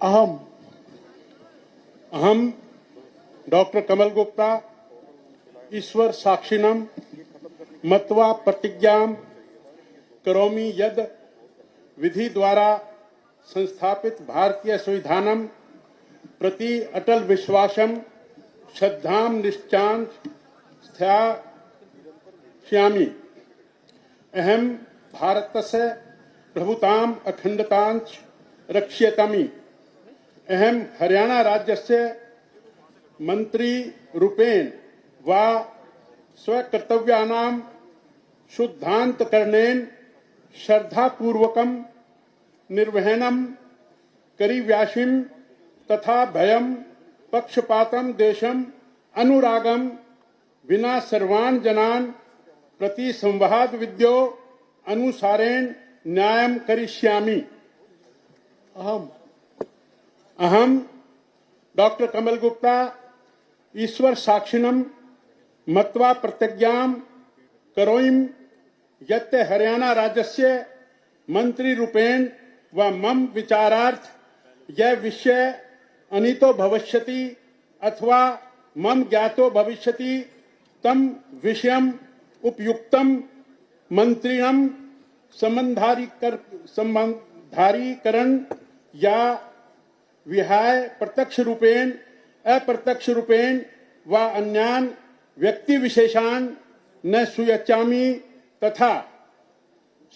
अहम डॉक्टर कमल गुप्ता ईश्वर साक्षिणम मत्वा प्रतिज्ञां करोमि यद विधि द्वारा संस्थापित भारतीय संविधानम प्रति अटल विश्वासम श्रद्धां निश्चां स्थास्यामि। अहम भारतस्य प्रभुतां अखंडतां रक्ष्यामि। अहम हरियाणा राज्यस्य मंत्री रूपेण व स्वकर्तव्यानां शुद्धान्तकरणेन श्रद्धापूर्वकं निर्वहणं करिष्यामि तथा भयं पक्षपातं देशं अनुरागं विना सर्वान् जनान् प्रति संवाद विद्यो अनुसारेण न्यायं करिष्यामि। अहम डॉक्टर कमल गुप्ता ईश्वर साक्षिणम मत्वा प्रतिज्ञां करोमि यत् हरियाणा राज्यस्य मंत्री रूपेण व मम विचारार्थ यह विषय अनीतो भविष्यति अथवा मम ज्ञातो भविष्यति तम विषयम उपयुक्तम मंत्रिणं संबंधारीकरण या विहाय प्रत्यक्ष रूपेण अप्रत्यक्ष रूपेण व अन्यान व्यक्ति विशेषान न सुयच्चामि तथा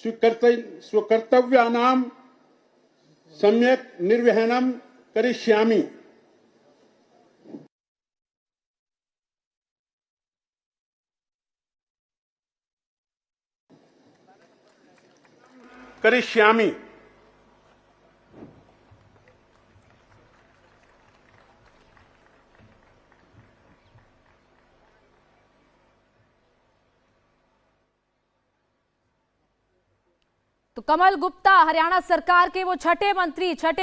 स्वकर्तव्यानां सम्यक निर्वहणं करिष्यामि। तो कमल गुप्ता हरियाणा सरकार के वो छठे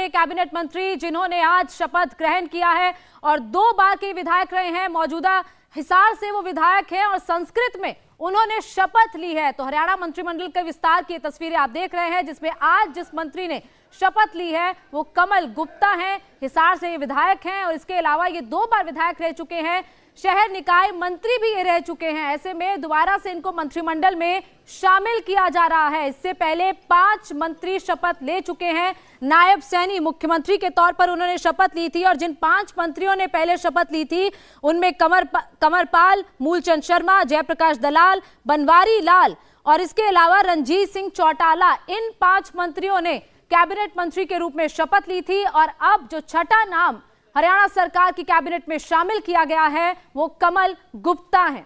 कैबिनेट मंत्री जिन्होंने आज शपथ ग्रहण किया है और 2 बार के विधायक रहे हैं। मौजूदा हिसार से वो विधायक हैं और संस्कृत में उन्होंने शपथ ली है। तो हरियाणा मंत्रिमंडल के विस्तार की तस्वीरें आप देख रहे हैं जिसमें आज जिस मंत्री ने शपथ ली है वो कमल गुप्ता हैं, हिसार से ये विधायक हैं और इसके अलावा ये 2 बार विधायक रह चुके हैं, शहर निकाय मंत्री भी ये रह चुके हैं। ऐसे में दोबारा से इनको मंत्रिमंडल में शामिल किया जा रहा है। इससे पहले 5 मंत्री शपथ ले चुके हैं। नायब सैनी मुख्यमंत्री के तौर पर उन्होंने शपथ ली थी और जिन 5 मंत्रियों ने पहले शपथ ली थी उनमें कंवरपाल, मूलचंद शर्मा, जयप्रकाश दलाल, बनवारी लाल और इसके अलावा रणजीत सिंह चौटाला, इन 5 मंत्रियों ने कैबिनेट मंत्री के रूप में शपथ ली थी और अब जो छठा नाम हरियाणा सरकार की कैबिनेट में शामिल किया गया है वो कमल गुप्ता हैं।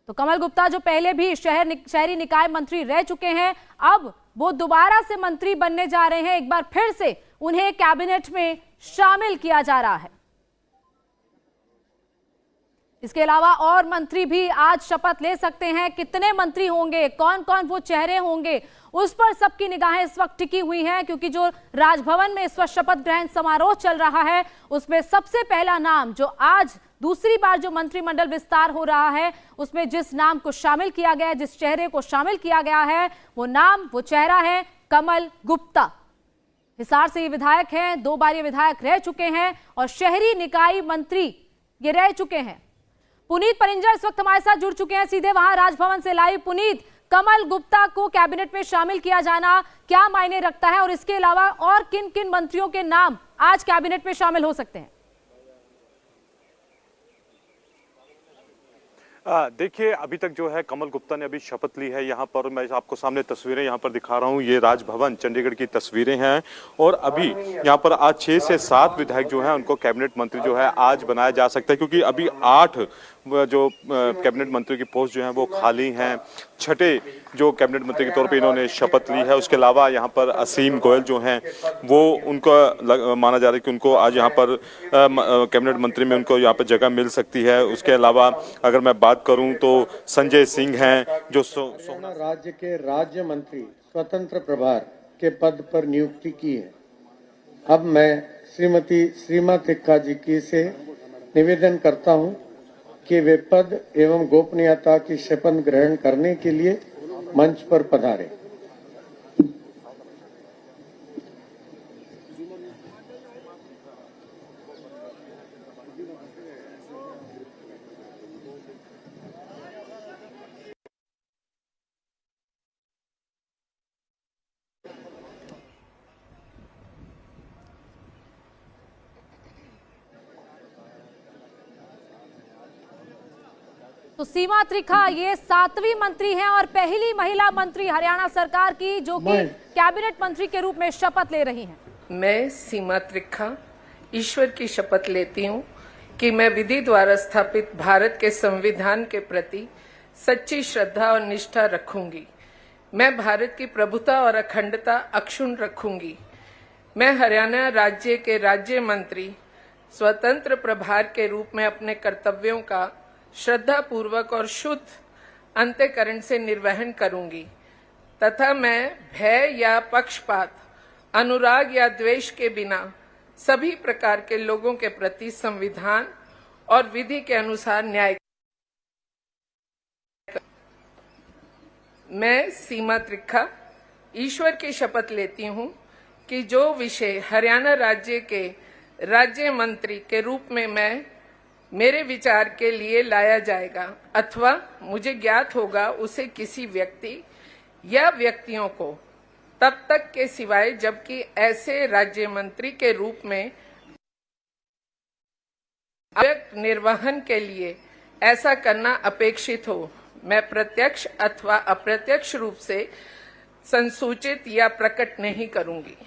तो कमल गुप्ता जो पहले भी शहरी निकाय मंत्री रह चुके हैं, अब वो दोबारा से मंत्री बनने जा रहे हैं। एक बार फिर से उन्हें कैबिनेट में शामिल किया जा रहा है। इसके अलावा और मंत्री भी आज शपथ ले सकते हैं। कितने मंत्री होंगे, कौन कौन वो चेहरे होंगे, उस पर सबकी निगाहें इस वक्त टिकी हुई हैं क्योंकि जो राजभवन में इस वक्त शपथ ग्रहण समारोह चल रहा है उसमें सबसे पहला नाम जो आज दूसरी बार जो मंत्रिमंडल विस्तार हो रहा है उसमें जिस नाम को शामिल किया गया है, जिस चेहरे को शामिल किया गया है वो चेहरा है कमल गुप्ता। हिसार से ये विधायक हैं, 2 बार ये विधायक रह चुके हैं और शहरी निकाय मंत्री ये रह चुके हैं। पुनीत परिंजा इस वक्त हमारे साथ जुड़ चुके हैं सीधे वहां राजभवन से लाइव। पुनीत, कमल गुप्ता को कैबिनेट में शामिल किया जाना क्या मायने रखता है और इसके अलावा और किन किन मंत्रियों के नाम आज कैबिनेट में शामिल हो सकते हैं? देखिए, अभी तक जो है कमल गुप्ता ने अभी शपथ ली है। यहाँ पर मैं आपको सामने तस्वीरें यहाँ पर दिखा रहा हूँ, ये राजभवन चंडीगढ़ की तस्वीरें हैं और अभी यहाँ पर आज 6 से 7 विधायक जो हैं उनको कैबिनेट मंत्री जो है आज बनाया जा सकता है क्योंकि अभी 8 जो कैबिनेट मंत्री की पोस्ट जो है वो खाली हैं। छठे जो कैबिनेट मंत्री के तौर पे इन्होंने शपथ ली है। उसके अलावा यहाँ पर असीम गोयल जो हैं वो उनको माना जा रहा है कि उनको आज यहाँ पर कैबिनेट मंत्री में उनको यहाँ पर जगह मिल सकती है। उसके अलावा अगर मैं बात करूं तो संजय सिंह हैं जो राज्य के राज्य मंत्री स्वतंत्र प्रभार के पद पर नियुक्ति की है। अब मैं श्रीमती सीमा तिक्का जी की से निवेदन करता हूं कि वे पद एवं गोपनीयता की शपथ ग्रहण करने के लिए मंच पर पधारें। तो सीमा त्रिखा ये 7वीं मंत्री हैं और पहली महिला मंत्री हरियाणा सरकार की जो कि कैबिनेट मंत्री के रूप में शपथ ले रही हैं। मैं सीमा त्रिखा ईश्वर की शपथ लेती हूँ कि मैं विधि द्वारा स्थापित भारत के संविधान के प्रति सच्ची श्रद्धा और निष्ठा रखूंगी। मैं भारत की प्रभुता और अखंडता अक्षुण्ण रखूंगी। मैं हरियाणा राज्य के राज्य मंत्री स्वतंत्र प्रभार के रूप में अपने कर्तव्यों का श्रद्धा पूर्वक और शुद्ध अंतःकरण से निर्वहन करूंगी तथा मैं भय या पक्षपात, अनुराग या द्वेष के बिना सभी प्रकार के लोगों के प्रति संविधान और विधि के अनुसार न्याय। मैं सीमा त्रिखा ईश्वर की शपथ लेती हूँ कि जो विषय हरियाणा राज्य के राज्य मंत्री के रूप में मेरे विचार के लिए लाया जाएगा अथवा मुझे ज्ञात होगा उसे किसी व्यक्ति या व्यक्तियों को तब तक के सिवाय जबकि ऐसे राज्य मंत्री के रूप में निर्वहन के लिए ऐसा करना अपेक्षित हो, मैं प्रत्यक्ष अथवा अप्रत्यक्ष रूप से संसूचित या प्रकट नहीं करूंगी।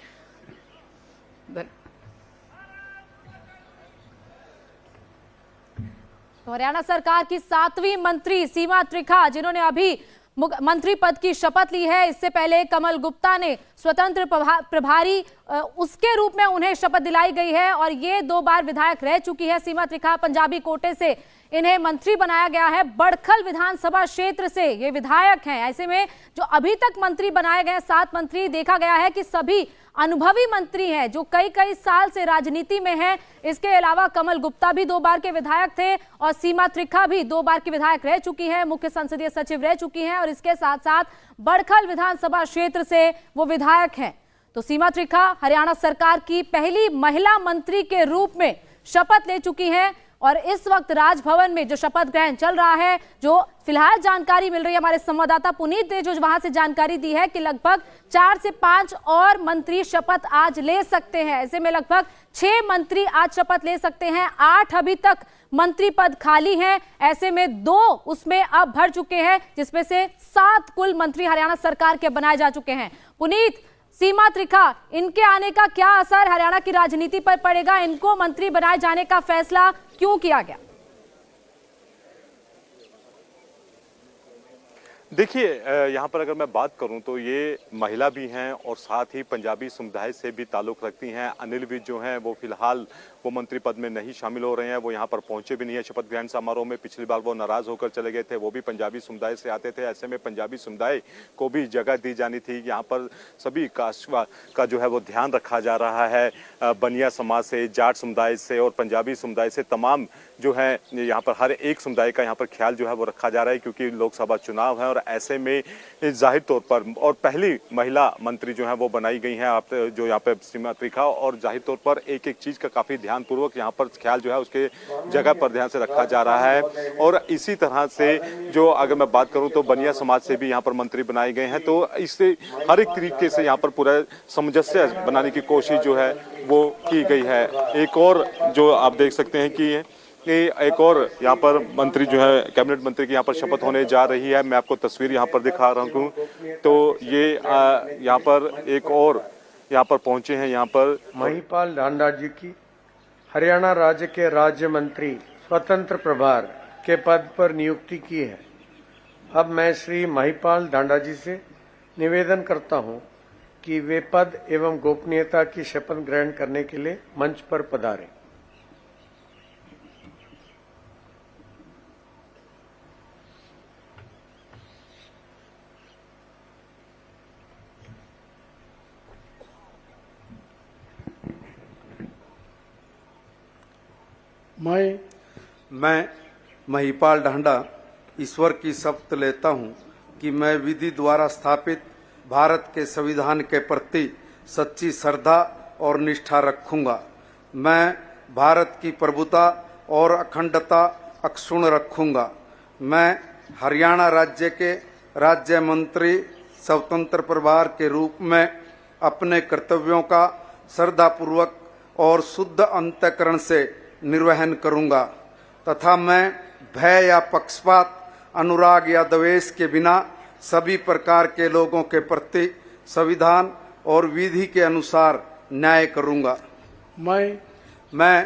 तो हरियाणा सरकार की 7वीं मंत्री सीमा त्रिखा जिन्होंने अभी मंत्री पद की शपथ ली है, इससे पहले कमल गुप्ता ने स्वतंत्र प्रभारी उसके रूप में उन्हें शपथ दिलाई गई है और ये 2 बार विधायक रह चुकी है सीमा त्रिखा। पंजाबी कोटे से इन्हें मंत्री बनाया गया है। बड़खल विधानसभा क्षेत्र से ये विधायक हैं। ऐसे में जो अभी तक मंत्री बनाए गए 7 मंत्री, देखा गया है कि सभी अनुभवी मंत्री हैं जो कई साल से राजनीति में हैं। इसके अलावा कमल गुप्ता भी 2 बार के विधायक थे और सीमा त्रिखा भी 2 बार की विधायक रह चुकी है, मुख्य संसदीय सचिव रह चुकी हैं और इसके साथ साथ बड़खल विधानसभा क्षेत्र से वो विधायक हैं। तो सीमा त्रिखा हरियाणा सरकार की पहली महिला मंत्री के रूप में शपथ ले चुकी हैं और इस वक्त राजभवन में जो शपथ ग्रहण चल रहा है, जो फिलहाल जानकारी मिल रही है, हमारे संवाददाता पुनीत ने जो वहां से जानकारी दी है कि लगभग 4 से 5 और मंत्री शपथ आज ले सकते हैं। ऐसे में लगभग 6 मंत्री आज शपथ ले सकते हैं। 8 अभी तक मंत्री पद खाली हैं, ऐसे में 2 उसमें अब भर चुके हैं, जिसमें से 7 कुल मंत्री हरियाणा सरकार के बनाए जा चुके हैं। पुनीत, सीमा त्रिखा, इनके आने का क्या असर हरियाणा की राजनीति पर पड़ेगा? इनको मंत्री बनाए जाने का फैसला क्यों किया गया? देखिए, यहाँ पर अगर मैं बात करूँ तो ये महिला भी हैं और साथ ही पंजाबी समुदाय से भी ताल्लुक़ रखती हैं। अनिल विज जो हैं वो फिलहाल वो मंत्री पद में नहीं शामिल हो रहे हैं, वो यहाँ पर पहुँचे भी नहीं है शपथ ग्रहण समारोह में। पिछली बार वो नाराज़ होकर चले गए थे, वो भी पंजाबी समुदाय से आते थे। ऐसे में पंजाबी समुदाय को भी जगह दी जानी थी। यहाँ पर सभी कास्ट का जो है वो ध्यान रखा जा रहा है। बनिया समाज से, जाट समुदाय से और पंजाबी समुदाय से तमाम जो है यहाँ पर हर एक समुदाय का यहाँ पर ख्याल जो है वो रखा जा रहा है, क्योंकि लोकसभा चुनाव है और ऐसे में जाहिर तौर पर और पहली महिला मंत्री जो है वो बनाई गई हैं आप जो यहाँ पे सीमा त्रिखा, और जाहिर तौर पर एक एक चीज का काफी ध्यानपूर्वक यहाँ पर ख्याल जो है उसके जगह पर ध्यान से रखा जा रहा है। और इसी तरह से जो अगर मैं बात करूं तो बनिया समाज से भी यहाँ पर मंत्री बनाए गए हैं, तो इससे हर एक तरीके से यहाँ पर पूरा सामंजस्य बनाने की कोशिश जो है वो की गई है। एक और जो आप देख सकते हैं कि एक और यहाँ पर मंत्री जो है कैबिनेट मंत्री की यहाँ पर शपथ होने जा रही है। मैं आपको तस्वीर यहाँ पर दिखा रहा हूँ। तो ये यहाँ पर एक और यहाँ पर पहुंचे हैं यहाँ पर महिपाल ढांडा जी की हरियाणा राज्य के राज्य मंत्री स्वतंत्र प्रभार के पद पर नियुक्ति की है। अब मैं श्री महिपाल ढांडा जी से निवेदन करता हूं कि वे पद एवं गोपनीयता की शपथ ग्रहण करने के लिए मंच पर पधारें। मैं महिपाल ढांडा ईश्वर की शपथ लेता हूं कि मैं विधि द्वारा स्थापित भारत के संविधान के प्रति सच्ची श्रद्धा और निष्ठा रखूंगा। मैं भारत की प्रभुता और अखंडता अक्षुण्ण रखूंगा। मैं हरियाणा राज्य के राज्य मंत्री स्वतंत्र प्रभार के रूप में अपने कर्तव्यों का श्रद्धापूर्वक और शुद्ध अंतःकरण से निर्वहन करूंगा तथा मैं भय या पक्षपात, अनुराग या द्वेष के बिना सभी प्रकार के लोगों के प्रति संविधान और विधि के अनुसार न्याय करूंगा। मैं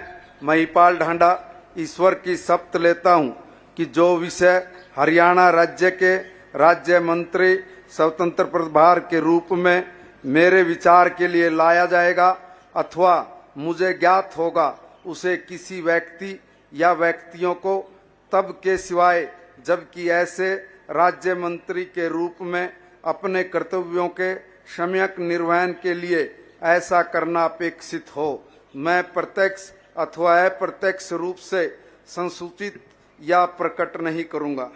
महिपाल ढांडा ईश्वर की शपथ लेता हूं कि जो विषय हरियाणा राज्य के राज्य मंत्री स्वतंत्र प्रभार के रूप में मेरे विचार के लिए लाया जाएगा अथवा मुझे ज्ञात होगा, उसे किसी व्यक्ति या व्यक्तियों को तब के सिवाय जबकि ऐसे राज्य मंत्री के रूप में अपने कर्तव्यों के सम्यक निर्वहन के लिए ऐसा करना अपेक्षित हो, मैं प्रत्यक्ष अथवा अप्रत्यक्ष रूप से संसूचित या प्रकट नहीं करूंगा।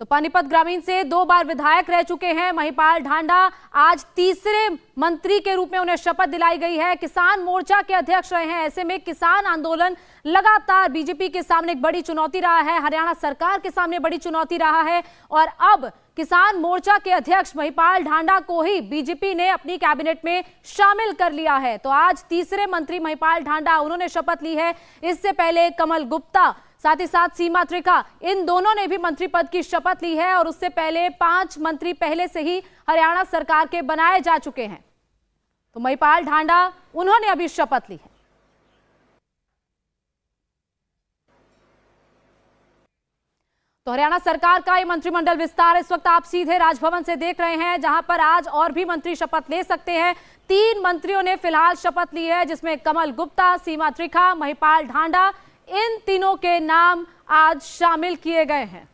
तो पानीपत ग्रामीण से 2 बार विधायक रह चुके हैं महिपाल ढांडा। आज तीसरे मंत्री के रूप में उन्हें शपथ दिलाई गई है। किसान मोर्चा के अध्यक्ष रहे हैं। ऐसे में किसान आंदोलन लगातार बीजेपी के सामने एक बड़ी चुनौती रहा है, हरियाणा सरकार के सामने बड़ी चुनौती रहा है और अब किसान मोर्चा के अध्यक्ष महिपाल ढांडा को ही बीजेपी ने अपनी कैबिनेट में शामिल कर लिया है। तो आज तीसरे मंत्री महिपाल ढांडा उन्होंने शपथ ली है। इससे पहले कमल गुप्ता, साथ ही साथ सीमा त्रिखा, इन दोनों ने भी मंत्री पद की शपथ ली है और उससे पहले 5 मंत्री पहले से ही हरियाणा सरकार के बनाए जा चुके हैं। तो महिपाल ढांडा उन्होंने अभी शपथ ली है। तो हरियाणा सरकार का ये मंत्रिमंडल विस्तार इस वक्त आप सीधे राजभवन से देख रहे हैं, जहां पर आज और भी मंत्री शपथ ले सकते हैं। 3 मंत्रियों ने फिलहाल शपथ ली है, जिसमें कमल गुप्ता, सीमा त्रिखा, महिपाल ढांडा, इन तीनों के नाम आज शामिल किए गए हैं।